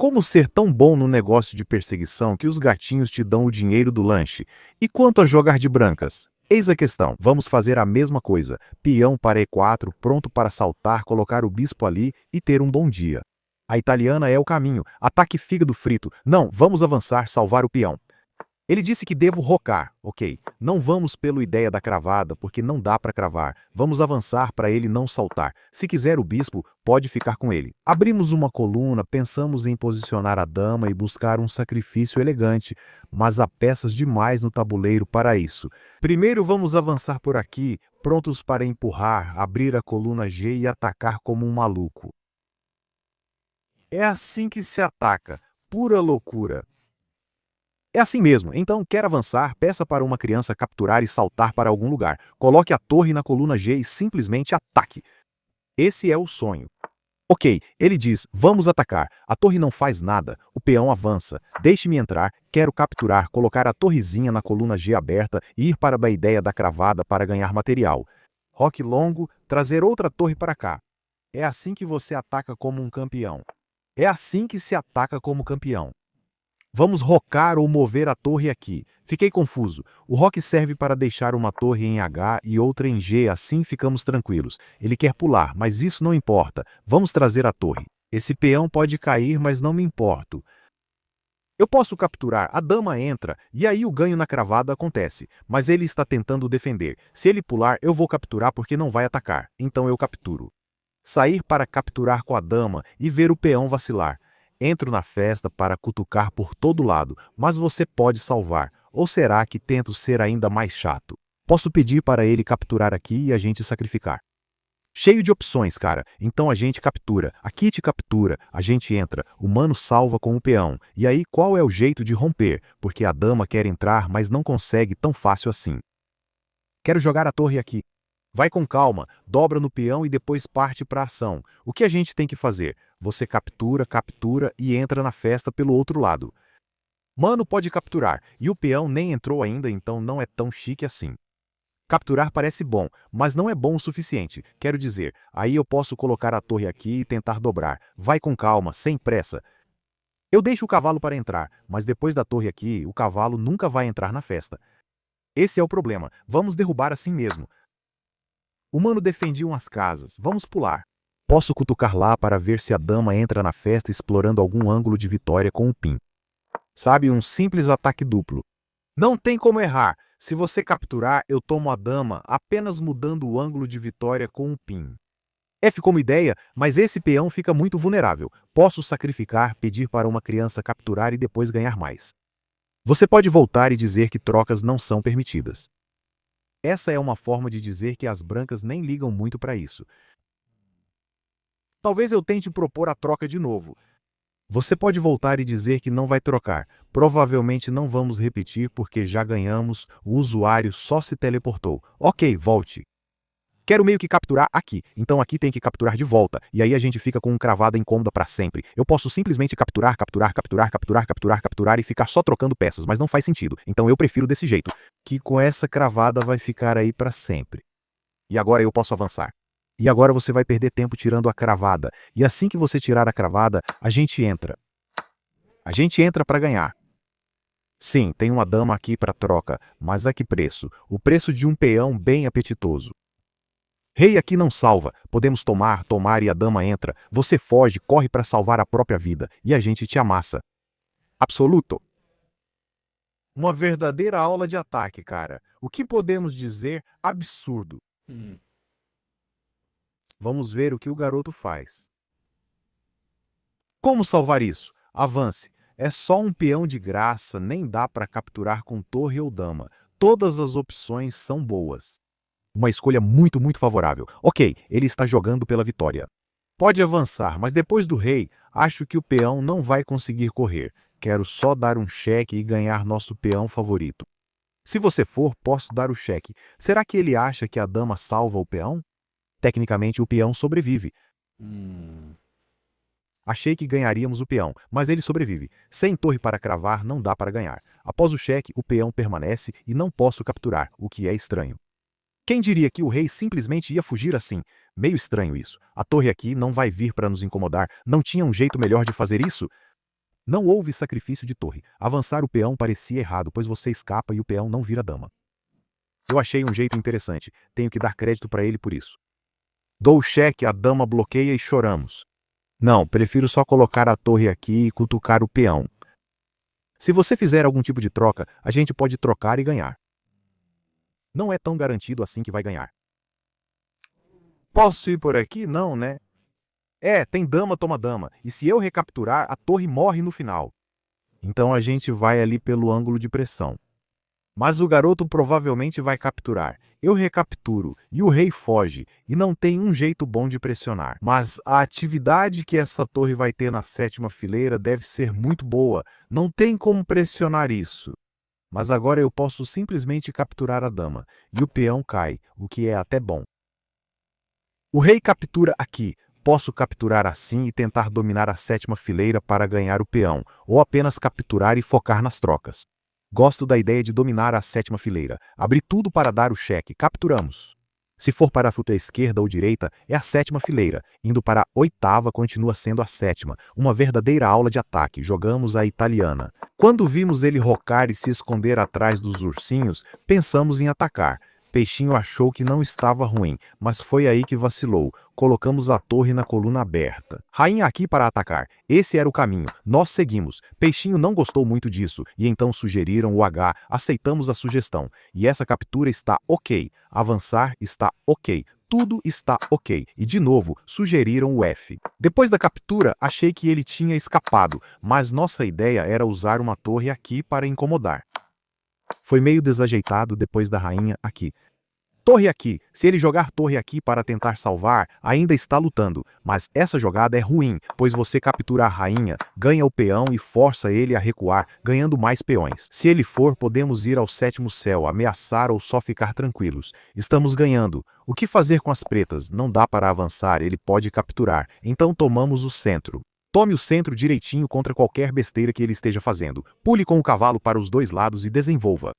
Como ser tão bom no negócio de perseguição que os gatinhos te dão o dinheiro do lanche? E quanto a jogar de brancas? Eis a questão. Vamos fazer a mesma coisa. Peão para E4, pronto para saltar, colocar o bispo ali e ter um bom dia. A italiana é o caminho. Ataque fígado frito. Não, vamos avançar, salvar o peão. Ele disse que devo rocar. Ok. Não vamos pela ideia da cravada, porque não dá para cravar. Vamos avançar para ele não saltar. Se quiser o bispo, pode ficar com ele. Abrimos uma coluna, pensamos em posicionar a dama e buscar um sacrifício elegante, mas há peças demais no tabuleiro para isso. Primeiro vamos avançar por aqui, prontos para empurrar, abrir a coluna G e atacar como um maluco. É assim que se ataca. Pura loucura. É assim mesmo, então quer avançar, peça para uma criança capturar e saltar para algum lugar. Coloque a torre na coluna G e simplesmente ataque. Esse é o sonho. Ok, ele diz, vamos atacar. A torre não faz nada, o peão avança. Deixe-me entrar, quero capturar, colocar a torrezinha na coluna G aberta e ir para a ideia da cravada para ganhar material. Roque longo, trazer outra torre para cá. É assim que você ataca como um campeão. É assim que se ataca como campeão. Vamos rocar ou mover a torre aqui. Fiquei confuso. O roque serve para deixar uma torre em H e outra em G, assim ficamos tranquilos. Ele quer pular, mas isso não importa. Vamos trazer a torre. Esse peão pode cair, mas não me importo. Eu posso capturar, a dama entra, e aí o ganho na cravada acontece. Mas ele está tentando defender. Se ele pular, eu vou capturar porque não vai atacar. Então eu capturo. Sair para capturar com a dama e ver o peão vacilar. Entro na festa para cutucar por todo lado, mas você pode salvar. Ou será que tento ser ainda mais chato? Posso pedir para ele capturar aqui e a gente sacrificar. Cheio de opções, cara. Então a gente captura. Aqui te captura. A gente entra. O mano salva com o peão. E aí qual é o jeito de romper? Porque a dama quer entrar, mas não consegue tão fácil assim. Quero jogar a torre aqui. Vai com calma, dobra no peão e depois parte para a ação. O que a gente tem que fazer? Você captura, captura e entra na festa pelo outro lado. Mano pode capturar, e o peão nem entrou ainda, então não é tão chique assim. Capturar parece bom, mas não é bom o suficiente. Quero dizer, aí eu posso colocar a torre aqui e tentar dobrar. Vai com calma, sem pressa. Eu deixo o cavalo para entrar, mas depois da torre aqui, o cavalo nunca vai entrar na festa. Esse é o problema, vamos derrubar assim mesmo. O mano defendia umas casas. Vamos pular. Posso cutucar lá para ver se a dama entra na festa explorando algum ângulo de vitória com o pin. Sabe, um simples ataque duplo. Não tem como errar. Se você capturar, eu tomo a dama apenas mudando o ângulo de vitória com o pin. F como ideia, mas esse peão fica muito vulnerável. Posso sacrificar, pedir para uma criança capturar e depois ganhar mais. Você pode voltar e dizer que trocas não são permitidas. Essa é uma forma de dizer que as brancas nem ligam muito para isso. Talvez eu tente propor a troca de novo. Você pode voltar e dizer que não vai trocar. Provavelmente não vamos repetir porque já ganhamos, o usuário só se teleportou. Ok, volte. Quero meio que capturar aqui, então aqui tem que capturar de volta, e aí a gente fica com um cravada incômoda para sempre. Eu posso simplesmente capturar, capturar, capturar, capturar, capturar, capturar e ficar só trocando peças, mas não faz sentido, então eu prefiro desse jeito, que com essa cravada vai ficar aí para sempre. E agora eu posso avançar. E agora você vai perder tempo tirando a cravada, e assim que você tirar a cravada, a gente entra. A gente entra para ganhar. Sim, tem uma dama aqui para troca, mas a que preço? O preço de um peão bem apetitoso. Rei aqui não salva, podemos tomar e a dama entra, você foge, corre para salvar a própria vida, e a gente te amassa. Absoluto. Uma verdadeira aula de ataque, cara. O que podemos dizer? Absurdo. Vamos ver o que o garoto faz. Como salvar isso? Avance. É só um peão de graça, nem dá para capturar com torre ou dama. Todas as opções são boas. Uma escolha muito favorável. Ok, ele está jogando pela vitória. Pode avançar, mas depois do rei, acho que o peão não vai conseguir correr. Quero só dar um cheque e ganhar nosso peão favorito. Se você for, posso dar o cheque. Será que ele acha que a dama salva o peão? Tecnicamente, o peão sobrevive. Achei que ganharíamos o peão, mas ele sobrevive. Sem torre para cravar, não dá para ganhar. Após o cheque, o peão permanece e não posso capturar, o que é estranho. Quem diria que o rei simplesmente ia fugir assim? Meio estranho isso. A torre aqui não vai vir para nos incomodar. Não tinha um jeito melhor de fazer isso? Não houve sacrifício de torre. Avançar o peão parecia errado, pois você escapa e o peão não vira dama. Eu achei um jeito interessante. Tenho que dar crédito para ele por isso. Dou o cheque, a dama bloqueia e choramos. Não, prefiro só colocar a torre aqui e cutucar o peão. Se você fizer algum tipo de troca, a gente pode trocar e ganhar. Não é tão garantido assim que vai ganhar. Posso ir por aqui? Não, né? Tem dama toma dama, e se eu recapturar, a torre morre no final. Então a gente vai ali pelo ângulo de pressão. Mas o garoto provavelmente vai capturar. Eu recapturo, e o rei foge, e não tem um jeito bom de pressionar. Mas a atividade que essa torre vai ter na 7ª fileira deve ser muito boa. Não tem como pressionar isso. Mas agora eu posso simplesmente capturar a dama, e o peão cai, o que é até bom. O rei captura aqui. Posso capturar assim e tentar dominar a 7ª fileira para ganhar o peão, ou apenas capturar e focar nas trocas. Gosto da ideia de dominar a 7ª fileira. Abri tudo para dar o cheque. Capturamos. Se for para a fruta esquerda ou direita, é a 7ª fileira. Indo para a 8ª, continua sendo a 7ª. Uma verdadeira aula de ataque. Jogamos a italiana. Quando vimos ele rocar e se esconder atrás dos ursinhos, pensamos em atacar. Peixinho achou que não estava ruim, mas foi aí que vacilou. Colocamos a torre na coluna aberta. Rainha aqui para atacar. Esse era o caminho. Nós seguimos. Peixinho não gostou muito disso, e então sugeriram o H. Aceitamos a sugestão. E essa captura está ok. Avançar está ok. Tudo está ok. E de novo, sugeriram o F. Depois da captura, achei que ele tinha escapado, mas nossa ideia era usar uma torre aqui para incomodar. Foi meio desajeitado depois da rainha aqui. Torre aqui. Se ele jogar torre aqui para tentar salvar, ainda está lutando. Mas essa jogada é ruim, pois você captura a rainha, ganha o peão e força ele a recuar, ganhando mais peões. Se ele for, podemos ir ao 7º céu, ameaçar ou só ficar tranquilos. Estamos ganhando. O que fazer com as pretas? Não dá para avançar, ele pode capturar. Então tomamos o centro. Tome o centro direitinho contra qualquer besteira que ele esteja fazendo. Pule com o cavalo para os dois lados e desenvolva.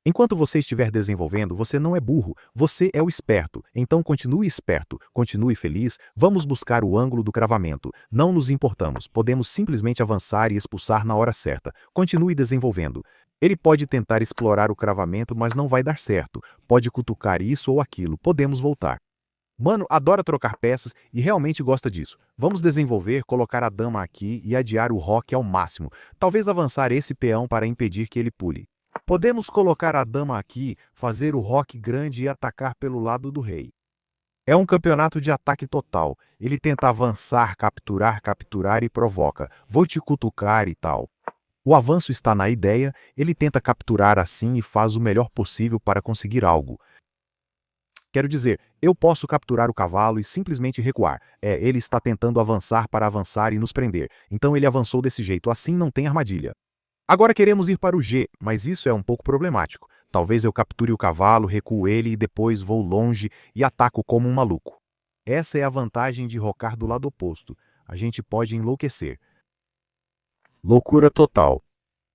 Enquanto você estiver desenvolvendo, você não é burro, você é o esperto. Então continue esperto, continue feliz, vamos buscar o ângulo do cravamento. Não nos importamos, podemos simplesmente avançar e expulsar na hora certa. Continue desenvolvendo. Ele pode tentar explorar o cravamento, mas não vai dar certo. Pode cutucar isso ou aquilo, podemos voltar. Mano, adora trocar peças e realmente gosta disso. Vamos desenvolver, colocar a dama aqui e adiar o roque ao máximo. Talvez avançar esse peão para impedir que ele pule. Podemos colocar a dama aqui, fazer o roque grande e atacar pelo lado do rei. É um campeonato de ataque total. Ele tenta avançar, capturar e provoca. Vou te cutucar e tal. O avanço está na ideia, ele tenta capturar assim e faz o melhor possível para conseguir algo. Quero dizer, eu posso capturar o cavalo e simplesmente recuar. Ele está tentando avançar para avançar e nos prender. Então ele avançou desse jeito, assim não tem armadilha. Agora queremos ir para o G, mas isso é um pouco problemático. Talvez eu capture o cavalo, recuo ele e depois vou longe e ataco como um maluco. Essa é a vantagem de rocar do lado oposto. A gente pode enlouquecer. Loucura total.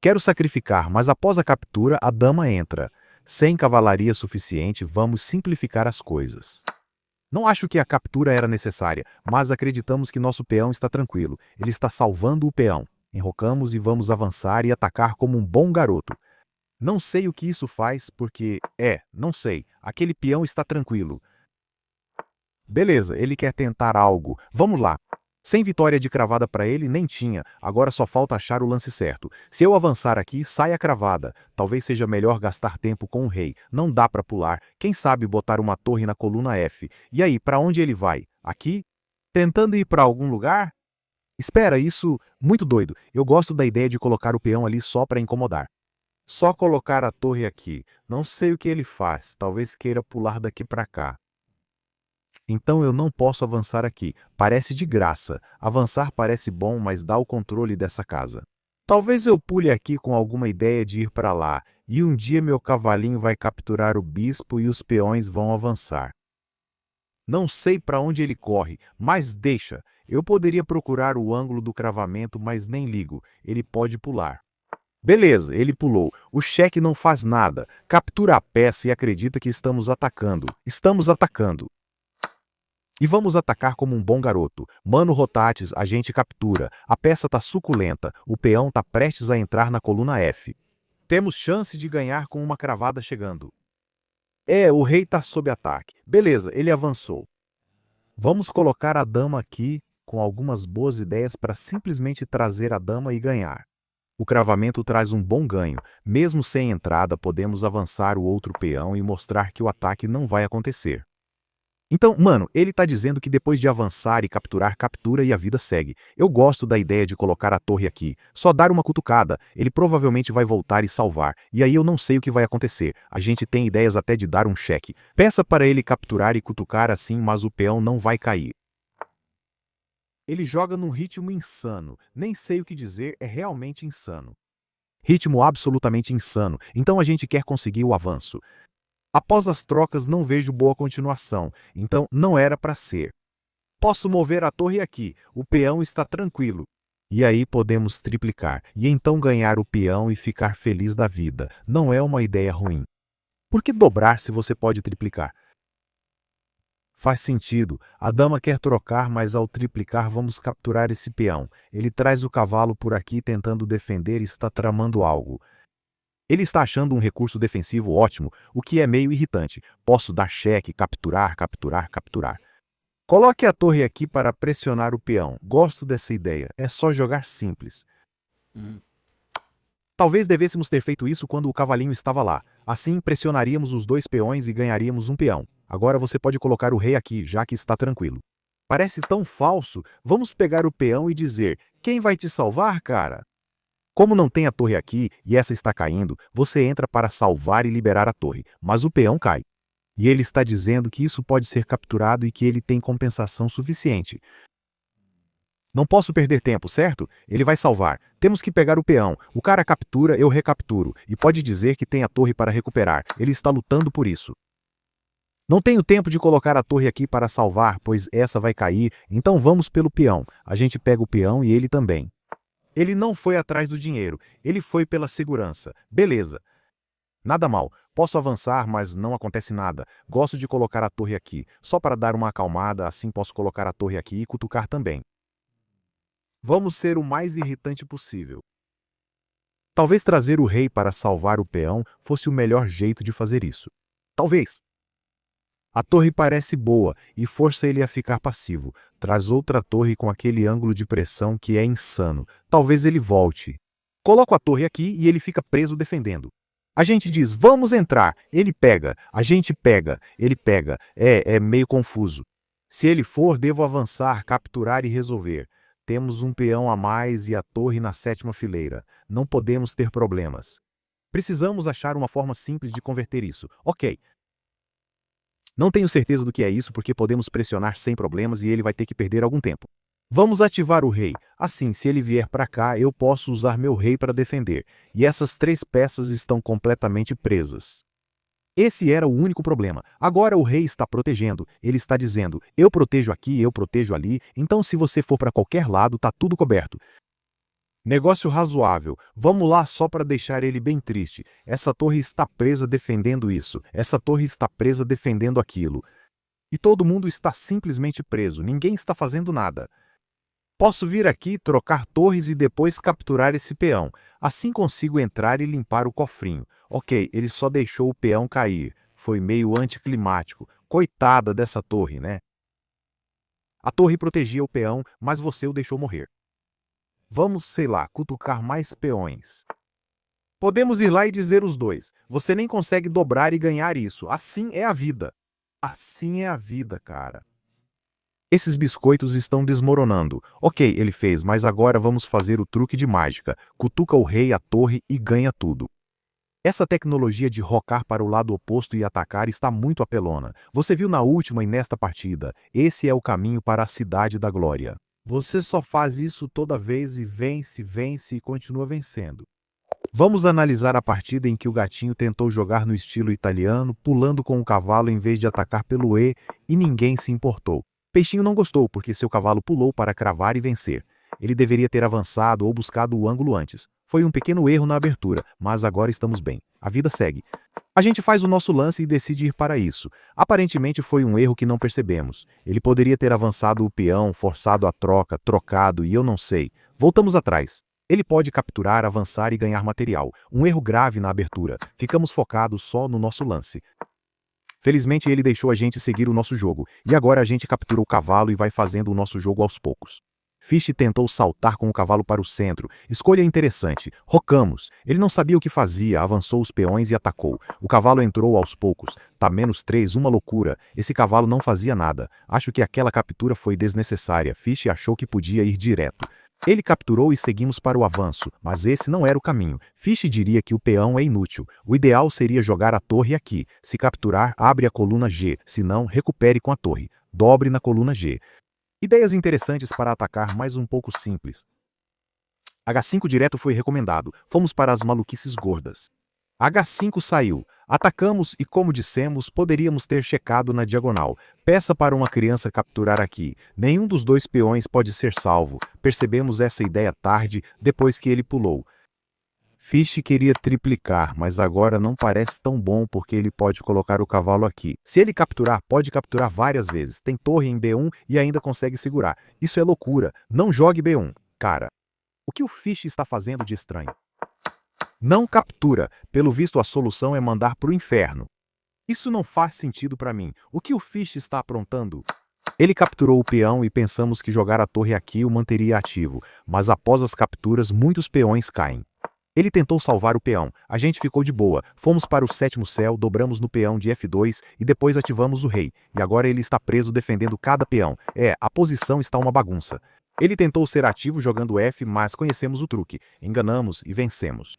Quero sacrificar, mas após a captura, a dama entra. Sem cavalaria suficiente, vamos simplificar as coisas. Não acho que a captura era necessária, mas acreditamos que nosso peão está tranquilo. Ele está salvando o peão. Enrocamos e vamos avançar e atacar como um bom garoto. Não sei o que isso faz, porque... não sei. Aquele peão está tranquilo. Beleza, ele quer tentar algo. Vamos lá. Sem vitória de cravada para ele, nem tinha. Agora só falta achar o lance certo. Se eu avançar aqui, sai a cravada. Talvez seja melhor gastar tempo com o rei. Não dá para pular. Quem sabe botar uma torre na coluna F. E aí, para onde ele vai? Aqui? Tentando ir para algum lugar? Espera, isso... Muito doido. Eu gosto da ideia de colocar o peão ali só para incomodar. Só colocar a torre aqui. Não sei o que ele faz. Talvez queira pular daqui para cá. Então eu não posso avançar aqui. Parece de graça. Avançar parece bom, mas dá o controle dessa casa. Talvez eu pule aqui com alguma ideia de ir para lá, e um dia meu cavalinho vai capturar o bispo e os peões vão avançar. Não sei para onde ele corre, mas deixa. Eu poderia procurar o ângulo do cravamento, mas nem ligo. Ele pode pular. Beleza, ele pulou. O cheque não faz nada. Captura a peça e acredita que estamos atacando. Estamos atacando. E vamos atacar como um bom garoto. Mano Rotatis, a gente captura. A peça tá suculenta. O peão tá prestes a entrar na coluna F. Temos chance de ganhar com uma cravada chegando. O rei tá sob ataque. Beleza, ele avançou. Vamos colocar a dama aqui com algumas boas ideias para simplesmente trazer a dama e ganhar. O cravamento traz um bom ganho. Mesmo sem entrada, podemos avançar o outro peão e mostrar que o ataque não vai acontecer. Então, mano, ele tá dizendo que depois de avançar e capturar, captura e a vida segue. Eu gosto da ideia de colocar a torre aqui. Só dar uma cutucada, ele provavelmente vai voltar e salvar. E aí eu não sei o que vai acontecer. A gente tem ideias até de dar um cheque. Peça para ele capturar e cutucar assim, mas o peão não vai cair. Ele joga num ritmo insano. Nem sei o que dizer, é realmente insano. Ritmo absolutamente insano. Então a gente quer conseguir o avanço. Após as trocas não vejo boa continuação, então não era para ser. Posso mover a torre aqui, o peão está tranquilo. E aí podemos triplicar, e então ganhar o peão e ficar feliz da vida. Não é uma ideia ruim. Por que dobrar se você pode triplicar? Faz sentido, a dama quer trocar, mas ao triplicar vamos capturar esse peão. Ele traz o cavalo por aqui tentando defender e está tramando algo. Ele está achando um recurso defensivo ótimo, o que é meio irritante. Posso dar cheque, capturar, capturar, capturar. Coloque a torre aqui para pressionar o peão. Gosto dessa ideia. É só jogar simples. Talvez devêssemos ter feito isso quando o cavalinho estava lá. Assim pressionaríamos os dois peões e ganharíamos um peão. Agora você pode colocar o rei aqui, já que está tranquilo. Parece tão falso. Vamos pegar o peão e dizer: quem vai te salvar, cara? Como não tem a torre aqui e essa está caindo, você entra para salvar e liberar a torre, mas o peão cai. E ele está dizendo que isso pode ser capturado e que ele tem compensação suficiente. Não posso perder tempo, certo? Ele vai salvar. Temos que pegar o peão. O cara captura, eu recapturo. E pode dizer que tem a torre para recuperar. Ele está lutando por isso. Não tenho tempo de colocar a torre aqui para salvar, pois essa vai cair, então vamos pelo peão. A gente pega o peão e ele também. Ele não foi atrás do dinheiro, ele foi pela segurança. Beleza. Nada mal, posso avançar, mas não acontece nada. Gosto de colocar a torre aqui, só para dar uma acalmada, assim posso colocar a torre aqui e cutucar também. Vamos ser o mais irritante possível. Talvez trazer o rei para salvar o peão fosse o melhor jeito de fazer isso. Talvez. A torre parece boa e força ele a ficar passivo. Traz outra torre com aquele ângulo de pressão que é insano. Talvez ele volte. Coloco a torre aqui e ele fica preso defendendo. A gente diz, vamos entrar. Ele pega. A gente pega. Ele pega. É meio confuso. Se ele for, devo avançar, capturar e resolver. Temos um peão a mais e a torre na 7ª fileira. Não podemos ter problemas. Precisamos achar uma forma simples de converter isso. Ok. Não tenho certeza do que é isso porque podemos pressionar sem problemas e ele vai ter que perder algum tempo. Vamos ativar o rei. Assim, se ele vier para cá, eu posso usar meu rei para defender. E essas 3 peças estão completamente presas. Esse era o único problema. Agora o rei está protegendo. Ele está dizendo, eu protejo aqui, eu protejo ali, então se você for para qualquer lado, tá tudo coberto. Negócio razoável. Vamos lá só para deixar ele bem triste. Essa torre está presa defendendo isso. Essa torre está presa defendendo aquilo. E todo mundo está simplesmente preso. Ninguém está fazendo nada. Posso vir aqui, trocar torres e depois capturar esse peão. Assim consigo entrar e limpar o cofrinho. Ok, ele só deixou o peão cair. Foi meio anticlimático. Coitada dessa torre, né? A torre protegia o peão, mas você o deixou morrer. Vamos, sei lá, cutucar mais peões. Podemos ir lá e dizer os dois. Você nem consegue dobrar e ganhar isso. Assim é a vida. Assim é a vida, cara. Esses biscoitos estão desmoronando. Ok, ele fez, mas agora vamos fazer o truque de mágica. Cutuca o rei, a torre e ganha tudo. Essa tecnologia de rocar para o lado oposto e atacar está muito apelona. Você viu na última e nesta partida. Esse é o caminho para a Cidade da Glória. Você só faz isso toda vez e vence, vence e continua vencendo. Vamos analisar a partida em que o gatinho tentou jogar no estilo italiano, pulando com o cavalo em vez de atacar pelo E, e ninguém se importou. Peixinho não gostou porque seu cavalo pulou para cravar e vencer. Ele deveria ter avançado ou buscado o ângulo antes. Foi um pequeno erro na abertura, mas agora estamos bem. A vida segue. A gente faz o nosso lance e decide ir para isso. Aparentemente foi um erro que não percebemos. Ele poderia ter avançado o peão, forçado a troca, trocado e eu não sei. Voltamos atrás. Ele pode capturar, avançar e ganhar material. Um erro grave na abertura. Ficamos focados só no nosso lance. Felizmente ele deixou a gente seguir o nosso jogo, e agora a gente captura o cavalo e vai fazendo o nosso jogo aos poucos. Fish tentou saltar com o cavalo para o centro. Escolha interessante. Rocamos. Ele não sabia o que fazia, avançou os peões e atacou. O cavalo entrou aos poucos. Tá -3, uma loucura. Esse cavalo não fazia nada. Acho que aquela captura foi desnecessária. Fish achou que podia ir direto. Ele capturou e seguimos para o avanço, mas esse não era o caminho. Fish diria que o peão é inútil. O ideal seria jogar a torre aqui. Se capturar, abre a coluna G. Se não, recupere com a torre. Dobre na coluna G. Ideias interessantes para atacar, mas um pouco simples. H5 direto foi recomendado. Fomos para as maluquices gordas. H5 saiu. Atacamos e, como dissemos, poderíamos ter checado na diagonal. Peça para uma criança capturar aqui. Nenhum dos dois peões pode ser salvo. Percebemos essa ideia tarde, depois que ele pulou. Fish queria triplicar, mas agora não parece tão bom porque ele pode colocar o cavalo aqui. Se ele capturar, pode capturar várias vezes. Tem torre em B1 e ainda consegue segurar. Isso é loucura. Não jogue B1. Cara, o que o Fish está fazendo de estranho? Não captura. Pelo visto, a solução é mandar pro inferno. Isso não faz sentido para mim. O que o Fish está aprontando? Ele capturou o peão e pensamos que jogar a torre aqui o manteria ativo, mas após as capturas, muitos peões caem. Ele tentou salvar o peão. A gente ficou de boa. Fomos para o sétimo céu, dobramos no peão de F2 e depois ativamos o rei. E agora ele está preso defendendo cada peão. A posição está uma bagunça. Ele tentou ser ativo jogando F, mas conhecemos o truque. Enganamos e vencemos.